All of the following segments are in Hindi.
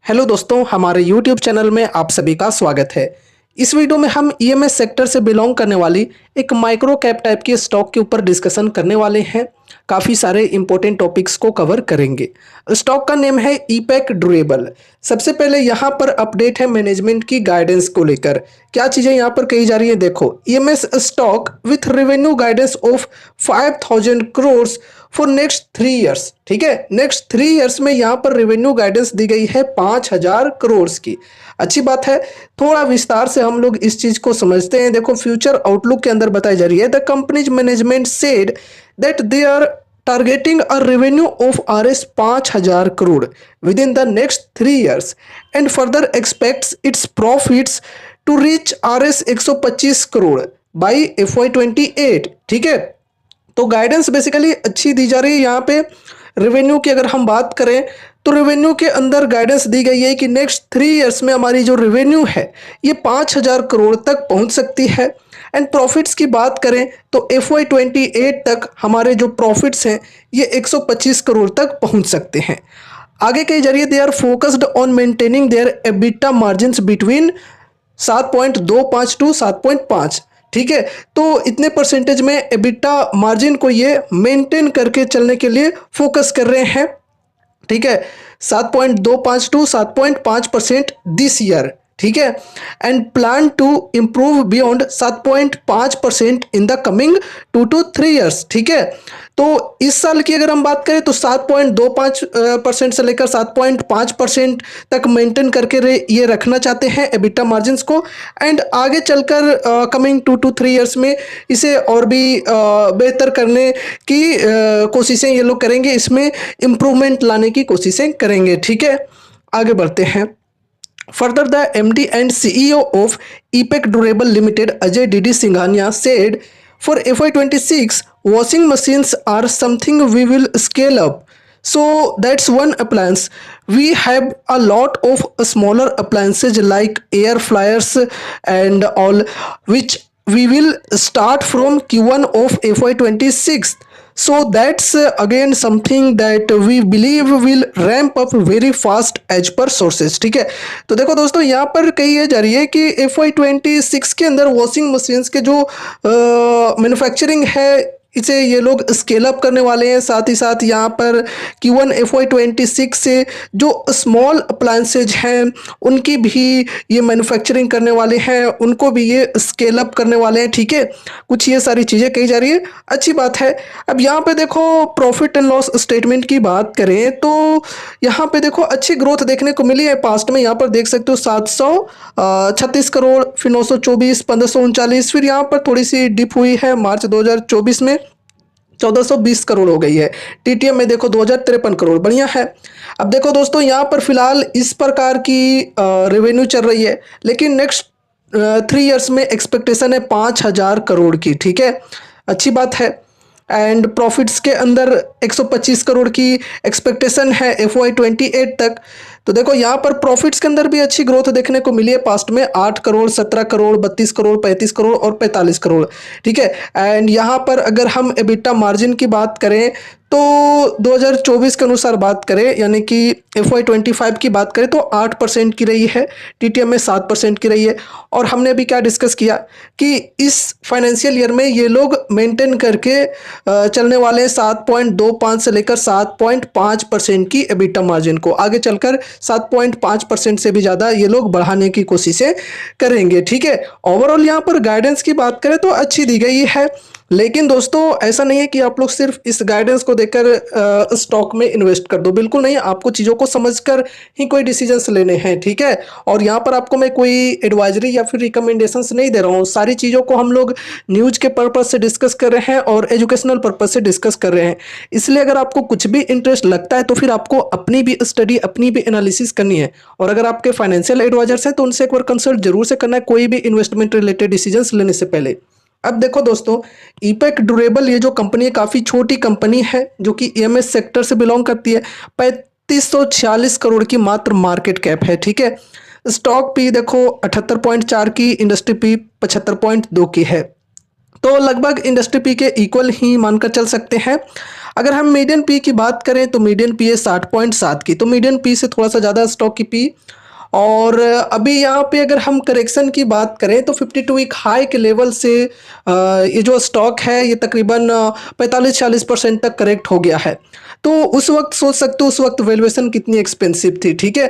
हेलो दोस्तों, हमारे YouTube चैनल में आप सभी का स्वागत है। इस वीडियो में हम ईएमएस सेक्टर से बिलोंग करने वाली एक माइक्रो कैप टाइप की स्टॉक के ऊपर डिस्कशन करने वाले हैं। काफ़ी सारे इंपॉर्टेंट टॉपिक्स को कवर करेंगे। स्टॉक का नेम है ईपैक ड्यूरेबल। सबसे पहले यहाँ पर अपडेट है मैनेजमेंट की गाइडेंस को लेकर। क्या चीज़ें यहाँ पर कही जा रही है, देखो। EMS stock with revenue guidance of 5000 crore for next 3 years. ठीक है, नेक्स्ट 3 ईयर्स में यहाँ पर रेवेन्यू गाइडेंस दी गई है 5000 करोड़ की। अच्छी बात है। थोड़ा विस्तार से हम लोग इस चीज को समझते हैं। देखो, फ्यूचर आउटलुक के अंदर बताई जा रही है, the company's management said that they are targeting a revenue of Rs 5000 crore within the next 3 years and further expects its profits to reach Rs 125 crore by FY28। ठीक है, तो गाइडेंस बेसिकली अच्छी दी जा रही है। यहाँ पे रेवेन्यू की अगर हम बात करें तो रेवेन्यू के अंदर गाइडेंस दी गई है कि नेक्स्ट 3 ईयर्स में हमारी जो रेवेन्यू है ये 5000 करोड़ तक पहुंच सकती है। एंड प्रॉफिट्स की बात करें तो FY28 तक हमारे जो प्रॉफिट्स हैं ये 125 करोड़ तक पहुंच सकते हैं। आगे कही जा रही है, they are focused on maintaining their EBITDA margins between 7.25 to 7.5। ठीक है, तो इतने परसेंटेज में एबिटा मार्जिन को ये मेंटेन करके चलने के लिए फोकस कर रहे हैं। ठीक है, 7.25 टू 7.5% दिस ईयर। ठीक है, and plan to improve beyond 7.5% in the coming 2 to 3 years. ठीक है, तो इस साल की अगर हम बात करें तो 7.25% से लेकर 7.5% तक मेंटेन करके ये रखना चाहते हैं एबिटा मार्जिन को। एंड आगे चलकर कमिंग 2 to 3 ईयर्स में इसे और भी बेहतर करने की कोशिशें ये लोग करेंगे, इसमें इम्प्रूवमेंट लाने की कोशिशें करेंगे। ठीक है, आगे बढ़ते हैं। Further, the MD and CEO of Epec Durable Limited, Ajay Didi Singhania, said, "For FY26, washing machines are something we will scale up. So that's one appliance. We have a lot of smaller appliances like air fryers and all, which we will start from Q1 of FY26. So that's again something that we believe will ramp up very fast as per sources। ठीक है, तो देखो दोस्तों, यहाँ पर कही जा रही है कि FY26 के अंदर वॉशिंग मशीन्स के जो मैन्युफैक्चरिंग है इसे ये लोग स्केल अप करने वाले हैं। साथ ही साथ यहाँ पर Q1 FY26 से जो स्मॉल अप्लायंसेज हैं उनकी भी ये मैन्युफैक्चरिंग करने वाले हैं, उनको भी ये स्केल अप करने वाले हैं। ठीक है, कुछ ये सारी चीज़ें कही जा रही है, अच्छी बात है। अब यहाँ पे देखो, प्रॉफिट एंड लॉस स्टेटमेंट की बात करें तो यहाँ पे देखो अच्छी ग्रोथ देखने को मिली है पास्ट में। यहाँ पर देख सकते हो 736 करोड़, फिर 924, 1539, फिर यहाँ पर थोड़ी सी डिप हुई है मार्च 2024 में 1420 करोड़ हो गई है। टीटीएम में देखो 2053 करोड़, बढ़िया है। अब देखो दोस्तों, यहाँ पर फिलहाल इस प्रकार की रेवेन्यू चल रही है, लेकिन नेक्स्ट 3 ईयर्स में एक्सपेक्टेशन है 5000 करोड़ की। ठीक है, अच्छी बात है। एंड प्रॉफिट्स के अंदर 125 करोड़ की एक्सपेक्टेशन है FY28 तक। तो देखो, यहाँ पर प्रॉफिट्स के अंदर भी अच्छी ग्रोथ देखने को मिली है पास्ट में, 8 करोड़, 17 करोड़, 32 करोड़, 35 करोड़ और 45 करोड़। ठीक है, एंड यहाँ पर अगर हम एबिटा मार्जिन की बात करें तो 2024 के अनुसार बात करें, यानी कि FY25 की बात करें तो 8% की रही है, टीटीएम में 7% की रही है। और हमने अभी क्या डिस्कस किया कि इस फाइनेंशियल ईयर में ये लोग मेंटेन करके चलने वाले हैं 7.25 से लेकर 7.5% की एबिटा मार्जिन को। आगे चलकर 7.5% से भी ज़्यादा ये लोग बढ़ाने की कोशिशें करेंगे। ठीक है, ओवरऑल यहाँ पर गाइडेंस की बात करें तो अच्छी दी गई है, लेकिन दोस्तों ऐसा नहीं है कि आप लोग सिर्फ इस गाइडेंस को देखकर स्टॉक में इन्वेस्ट कर दो, बिल्कुल नहीं। आपको चीज़ों को समझकर ही कोई डिसीजंस लेने हैं। ठीक है, और यहाँ पर आपको मैं कोई एडवाइजरी या फिर रिकमेंडेशंस नहीं दे रहा हूँ। सारी चीज़ों को हम लोग न्यूज के पर्पज से डिस्कस कर रहे हैं और एजुकेशनल पर्पज से डिस्कस कर रहे हैं। इसलिए अगर आपको कुछ भी इंटरेस्ट लगता है तो फिर आपको अपनी भी स्टडी, अपनी भी एनालिसिस करनी है। और अगर आपके फाइनेंशियल एडवाइजर्स हैं तो उनसे एक बार कंसल्ट जरूर से करना है कोई भी इन्वेस्टमेंट रिलेटेड डिसीजंस लेने से पहले। अब देखो दोस्तों, ईपैक ड्यूरेबल ये जो कंपनी है काफ़ी छोटी कंपनी है जो कि ईएमएस सेक्टर से बिलोंग करती है। 3546 करोड़ की मात्र मार्केट कैप है। ठीक है, स्टॉक पी देखो 78.4 की, इंडस्ट्री पी 75.2 की है। तो लगभग इंडस्ट्री पी के इक्वल ही मानकर चल सकते हैं। अगर हम मीडियन पी की बात करें तो मीडियन पी है 60.7 की, तो मीडियन पी से थोड़ा सा ज़्यादा स्टॉक की पी। और अभी यहाँ पे अगर हम करेक्शन की बात करें तो 52 वीक हाई के लेवल से ये जो स्टॉक है ये तकरीबन 45-46% तक करेक्ट हो गया है। तो उस वक्त सोच सकते हो उस वक्त वैल्यूएशन कितनी एक्सपेंसिव थी, ठीक है।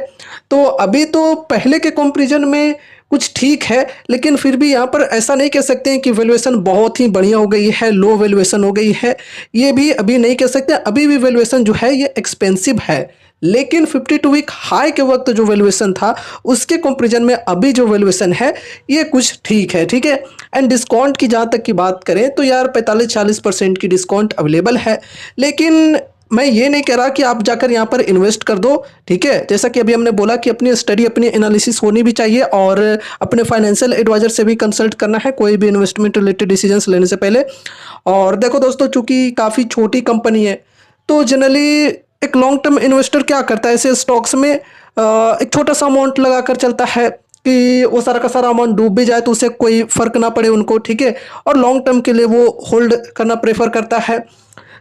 तो अभी तो पहले के कंपैरिजन में कुछ ठीक है, लेकिन फिर भी यहाँ पर ऐसा नहीं कह सकते हैं कि वैल्यूएशन बहुत ही बढ़िया हो गई है, लो वैल्यूएशन हो गई है, ये भी अभी नहीं कह सकते। अभी भी वैल्यूएशन जो है ये एक्सपेंसिव है, लेकिन 52 वीक हाई के वक्त जो वैल्यूएशन था उसके कंपैरिजन में अभी जो वैल्यूएशन है ये कुछ ठीक है, ठीक है। एंड डिस्काउंट की जहाँ तक की बात करें तो यार 45-40% की डिस्काउंट अवेलेबल है, लेकिन मैं ये नहीं कह रहा कि आप जाकर यहाँ पर इन्वेस्ट कर दो, ठीक है। जैसा कि अभी हमने बोला कि अपनी स्टडी, अपनी एनालिसिस होनी भी चाहिए और अपने फाइनेंशियल एडवाइजर से भी कंसल्ट करना है कोई भी इन्वेस्टमेंट रिलेटेड डिसीजंस लेने से पहले। और देखो दोस्तों, चूंकि काफ़ी छोटी कंपनी है तो जनरली एक लॉन्ग टर्म इन्वेस्टर क्या करता है, ऐसे स्टॉक्स में एक छोटा सा अमाउंट लगा कर चलता है कि वो सारा का सारा अमाउंट डूब भी जाए तो उसे कोई फर्क ना पड़े उनको, ठीक है। और लॉन्ग टर्म के लिए वो होल्ड करना प्रेफर करता है।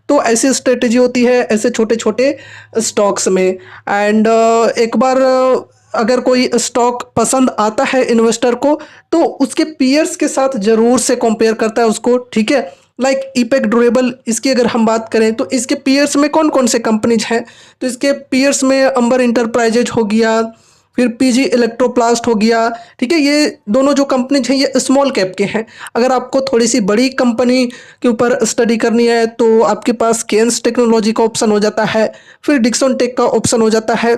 तो ऐसी स्ट्रेटेजी होती है ऐसे छोटे छोटे स्टॉक्स में। एंड एक बार अगर कोई स्टॉक पसंद आता है इन्वेस्टर को तो उसके पीयर्स के साथ ज़रूर से कंपेयर करता है उसको, ठीक है। लाइक ईपेक ड्यूरेबल, इसकी अगर हम बात करें तो इसके पीयर्स में कौन कौन से कंपनीज हैं, तो इसके पीयर्स में अंबर इंटरप्राइजेज हो गया, फिर पीजी इलेक्ट्रोप्लास्ट हो गया, ठीक है। ये दोनों जो कंपनीज हैं ये स्मॉल कैप के हैं। अगर आपको थोड़ी सी बड़ी कंपनी के ऊपर स्टडी करनी है तो आपके पास केन्स टेक्नोलॉजी का ऑप्शन हो जाता है, फिर डिक्सन टेक का ऑप्शन हो जाता है।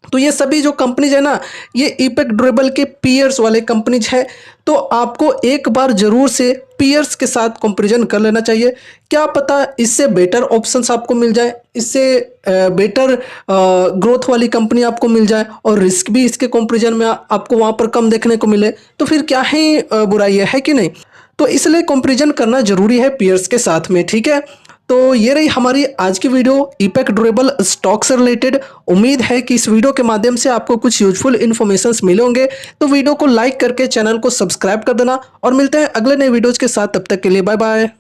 तो ये सभी जो कंपनीज है ना, ये ईपेक ड्यूरेबल के पीयर्स वाले कंपनीज है। तो आपको एक बार जरूर से पीयर्स के साथ कंपैरिजन कर लेना चाहिए, क्या पता इससे बेटर ऑप्शंस आपको मिल जाए, इससे बेटर ग्रोथ वाली कंपनी आपको मिल जाए और रिस्क भी इसके कंपैरिजन में आपको वहाँ पर कम देखने को मिले, तो फिर क्या ही बुराई है कि नहीं। तो इसलिए कंपैरिजन करना जरूरी है पीयर्स के साथ में, ठीक है। तो ये रही हमारी आज की वीडियो ईपेक ड्यूरेबल स्टॉक से रिलेटेड। उम्मीद है कि इस वीडियो के माध्यम से आपको कुछ यूजफुल इन्फॉर्मेशंस मिले होंगे। तो वीडियो को लाइक करके चैनल को सब्सक्राइब कर देना और मिलते हैं अगले नए वीडियोज के साथ। तब तक के लिए बाय बाय।